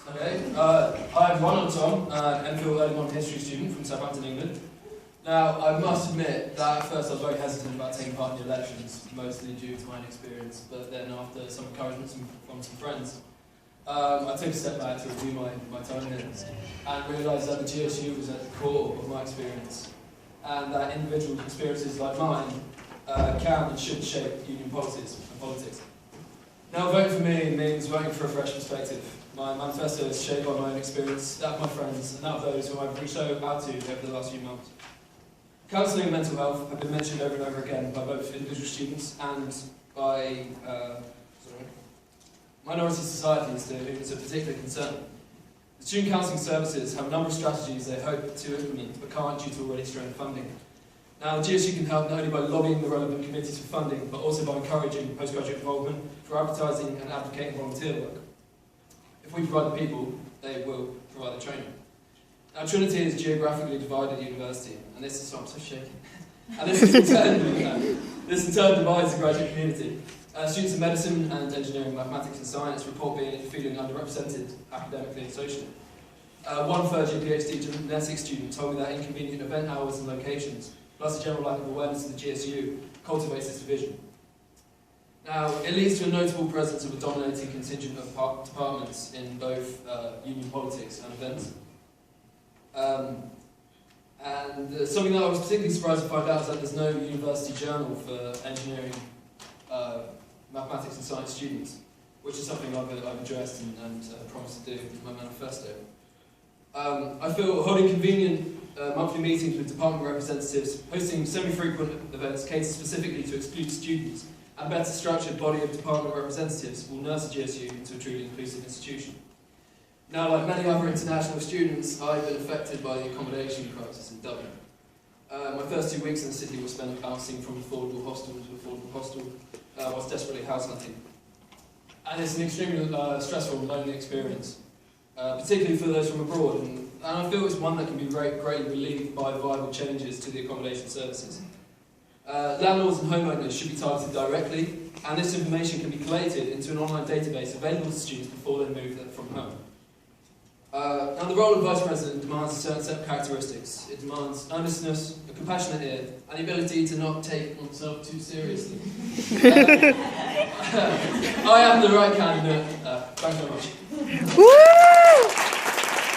Okay, hi everyone, I'm Tom, an MPhil Early Modern History student from Southampton, England. Now, I must admit that at first I was very hesitant about taking part in the elections, mostly due to my inexperience, but then after some encouragement from some friends, I took a step back to review my time here and realised that the GSU was at the core of my experience, and that individual experiences like mine can and should shape union politics and politics. Now, voting for me means voting for a fresh perspective. My manifesto is shaped by my own experience, that of my friends, and that of those who I've reached out to over the last few months. Counselling and mental health have been mentioned over and over again by both individual students and by minority societies to whom it's a particular concern. The student counselling services have a number of strategies they hope to implement but can't due to already strained funding. Now, the GSU can help not only by lobbying the relevant committees for funding, but also by encouraging postgraduate involvement for advertising and advocating volunteer work. If we provide the people, they will provide the training. Now, Trinity is a geographically divided university, and this is why I'm so shaky. And this in turn divides the graduate community. Students in medicine and engineering, mathematics and science report feeling underrepresented academically and socially. One third-year PhD genetics student told me that inconvenient event hours and locations, plus a general lack of awareness of the GSU, cultivates this division. Now, it leads to a notable presence of a dominating contingent of departments in both union politics and events. Something that I was particularly surprised to find out is that there's no university journal for engineering, mathematics and science students, which is something I've addressed and promised to do with my manifesto. I feel holding convenient monthly meetings with department representatives, hosting semi-frequent events catered specifically to exclude students, and better structured body of department representatives will nurse the GSU into a truly inclusive institution. Now, like many other international students, I've been affected by the accommodation crisis in Dublin. My first 2 weeks in the city were spent bouncing from affordable hostel to affordable hostel, whilst desperately house hunting. And it's an extremely stressful and lonely experience, particularly for those from abroad, and I feel it's one that can be greatly relieved by viable changes to the accommodation services. Landlords and homeowners should be targeted directly, and this information can be collated into an online database available to students before they move from home. Now, the role of Vice President demands a certain set of characteristics. It demands earnestness, a compassionate ear, and the ability to not take oneself too seriously. I am the right candidate. Thank you very much.